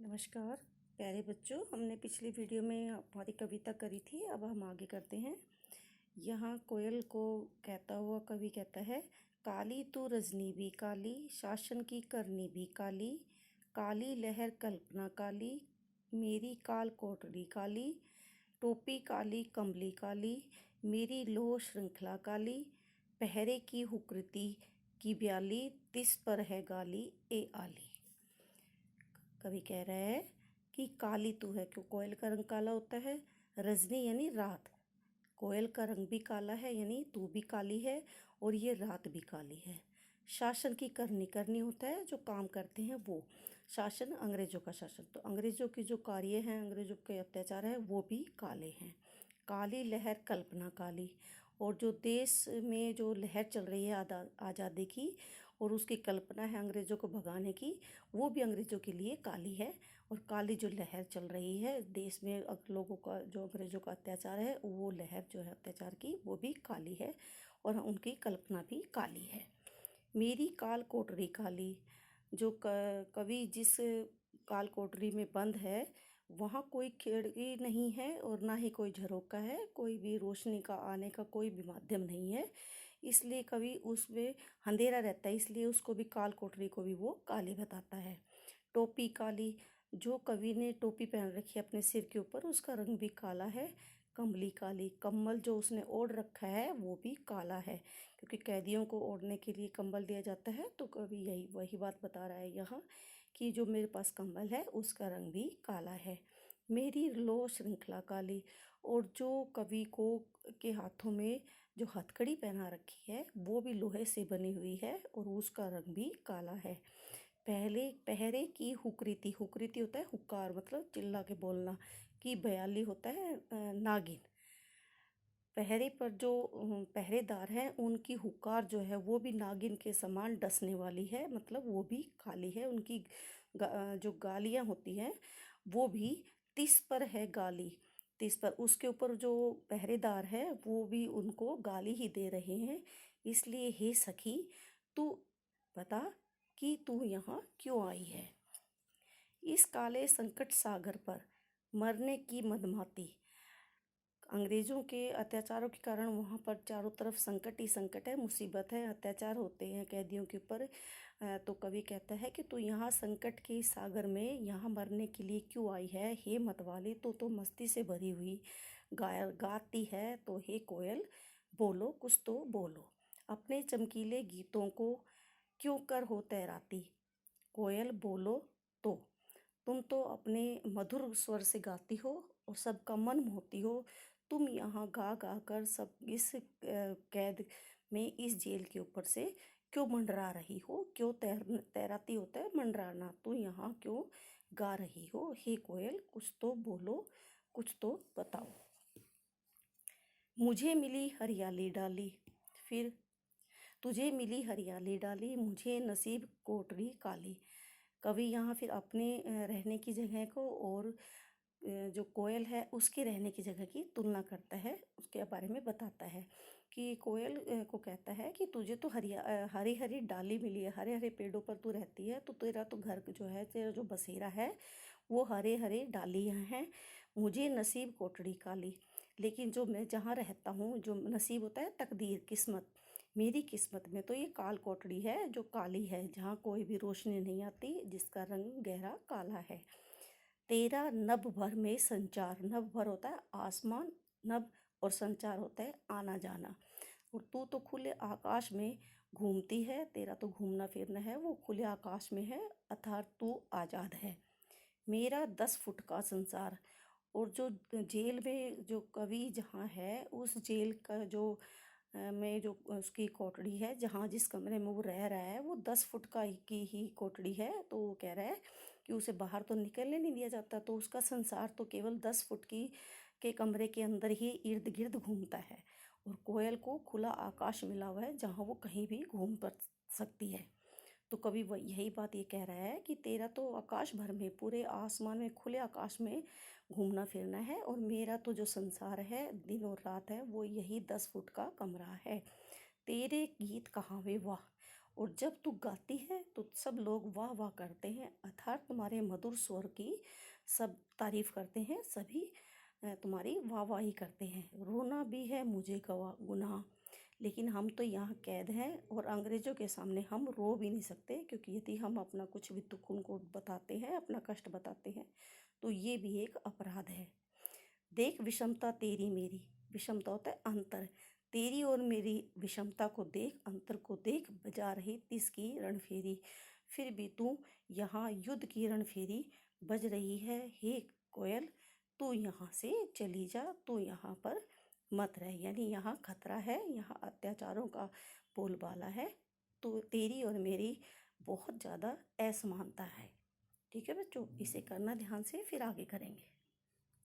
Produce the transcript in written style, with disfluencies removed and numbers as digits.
नमस्कार प्यारे बच्चों। हमने पिछली वीडियो में हमारी कविता करी थी, अब हम आगे करते हैं। यहाँ कोयल को कहता हुआ कवि कहता है, काली तू रजनी भी काली, शासन की करनी भी काली, काली लहर कल्पना काली, मेरी काल कोटरी काली, टोपी काली कमली काली, मेरी लोह श्रृंखला काली, पहरे की हुकृति की ब्याली, तिस पर है गाली ए आली। कवि कह रहा है कि काली तू है, क्यों कोयल का रंग काला होता है। रजनी यानी रात, कोयल का रंग भी काला है यानी तू भी काली है और ये रात भी काली है। शासन की करनी, करनी होता है जो काम करते हैं वो, शासन अंग्रेजों का शासन, तो अंग्रेजों की जो कार्य हैं, अंग्रेजों के अत्याचार है वो भी काले हैं। काली लहर कल्पना काली, और जो देश में जो लहर चल रही है आज़ादी की और उसकी कल्पना है अंग्रेज़ों को भगाने की, वो भी अंग्रेज़ों के लिए काली है। और काली जो लहर चल रही है देश में लोगों का, जो अंग्रेज़ों का अत्याचार है, वो लहर जो है अत्याचार की, वो भी काली है और उनकी कल्पना भी काली है। मेरी काल कोठरी काली, जो कवि जिस काल कोठरी में बंद है वहाँ कोई खिड़की नहीं है और ना ही कोई झरोका है, कोई भी रोशनी का आने का कोई भी माध्यम नहीं है, इसलिए कवि उसमें अंधेरा रहता है, इसलिए उसको भी काल कोठरी को भी वो काली बताता है। टोपी काली, जो कवि ने टोपी पहन रखी है अपने सिर के ऊपर, उसका रंग भी काला है। कमली काली, कम्बल जो उसने ओढ़ रखा है वो भी काला है, क्योंकि कैदियों को ओढ़ने के लिए कंबल दिया जाता है, तो कवि यही वही बात बता रहा है यहाँ कि जो मेरे पास कंबल है उसका रंग भी काला है। मेरी लो श्रृंखला काली, और जो कवि को के हाथों में जो हथकड़ी पहना रखी है वो भी लोहे से बनी हुई है और उसका रंग भी काला है। पहले पहरे की हुक्रीति, हुक्रीति होता है हुक्कार, मतलब चिल्ला के बोलना, की बयाली होता है नागिन। पहरे पर जो पहरेदार हैं उनकी हुकार जो है वो भी नागिन के समान डसने वाली है, मतलब वो भी काली है। उनकी जो गालियाँ होती हैं वो भी तिस पर है गाली, तिस पर, उसके ऊपर जो पहरेदार है वो भी उनको गाली ही दे रहे हैं। इसलिए हे सखी, तू बता कि तू यहाँ क्यों आई है। इस काले संकट सागर पर मरने की मदमाती, अंग्रेज़ों के अत्याचारों के कारण वहाँ पर चारों तरफ संकट ही संकट है, मुसीबत है, अत्याचार होते हैं कैदियों के ऊपर। तो कवि कहता है कि तू यहाँ संकट के सागर में यहाँ मरने के लिए क्यों आई है। हे मतवाली, तो मस्ती से भरी हुई गाती है, तो हे कोयल बोलो कुछ तो बोलो, अपने चमकीले गीतों को क्यों कर हो तैराती। कोयल बोलो, तो तुम तो अपने मधुर स्वर से गाती हो और सबका मन मोहती हो। तुम यहाँ गा गा कर सब इस कैद में, इस जेल के ऊपर से क्यों मंडरा रही हो। क्यों तैराती होता है मंडराना, तू यहाँ क्यों गा रही हो। हे कोयल कुछ तो बोलो, कुछ तो बताओ। मुझे मिली हरियाली डाली, फिर तुझे मिली हरियाली डाली, मुझे नसीब कोटरी काली। कवि यहाँ फिर अपने रहने की जगह को और जो कोयल है उसके रहने की जगह की तुलना करता है, उसके बारे में बताता है कि कोयल को कहता है कि तुझे तो हरी हरी डाली मिली है, हरे हरे पेड़ों पर तू रहती है, तो तेरा तो घर जो है, तेरा जो बसेरा है वो हरे हरे डालियाँ हैं। मुझे नसीब कोटड़ी काली, लेकिन जो मैं जहाँ रहता हूँ, जो नसीब होता है तकदीर, किस्मत, मेरी किस्मत में तो ये काल कोटड़ी है जो काली है, जहाँ कोई भी रोशनी नहीं आती, जिसका रंग गहरा काला है। तेरा नभ भर में संचार, नभ भर होता है आसमान, नभ और संचार होता है आना जाना, और तू तो खुले आकाश में घूमती है, तेरा तो घूमना फिरना है वो खुले आकाश में है, अर्थात तू आज़ाद है। मेरा 10 फुट का संसार, और जो जेल में जो कवि जहाँ है उस जेल का जो में जो उसकी कोठड़ी है, जहाँ जिस कमरे में वो रह रहा है वो 10 फुट का की ही कोठड़ी है, तो वो कह रहा है कि उसे बाहर तो निकलने नहीं दिया जाता, तो उसका संसार तो केवल 10 फुट की के कमरे के अंदर ही इर्द गिर्द घूमता है, और कोयल को खुला आकाश मिला हुआ है जहाँ वो कहीं भी घूम पर सकती है। तो कवि वह यही बात ये कह रहा है कि तेरा तो आकाश भर में, पूरे आसमान में, खुले आकाश में घूमना फिरना है, और मेरा तो जो संसार है दिन और रात है वो यही 10 फुट का कमरा है। तेरे गीत कहाँ वे वाह, और जब तू गाती है तो सब लोग वाह वाह करते हैं, अर्थात तुम्हारे मधुर स्वर की सब तारीफ करते हैं, सभी तुम्हारी वाहवाही करते हैं। रोना भी है मुझे गवा गुनाह, लेकिन हम तो यहाँ कैद हैं और अंग्रेज़ों के सामने हम रो भी नहीं सकते, क्योंकि यदि हम अपना कुछ भी दुख उनको बताते हैं, अपना कष्ट बताते हैं, तो ये भी एक अपराध है। देख विषमता तेरी मेरी, विषमता होता है अंतर, तेरी और मेरी विषमता को देख, अंतर को देख, बजा रही तिस की रणफेरी, फिर भी तू यहाँ युद्ध की रणफेरी बज रही है। हे कोयल, तू यहाँ से चली जा, तू यहाँ पर मत रह, यानी यहाँ खतरा है, यहाँ अत्याचारों का बोलबाला है, तो तेरी और मेरी बहुत ज़्यादा असमानता है। ठीक है बच्चों, इसे करना ध्यान से, फिर आगे करेंगे।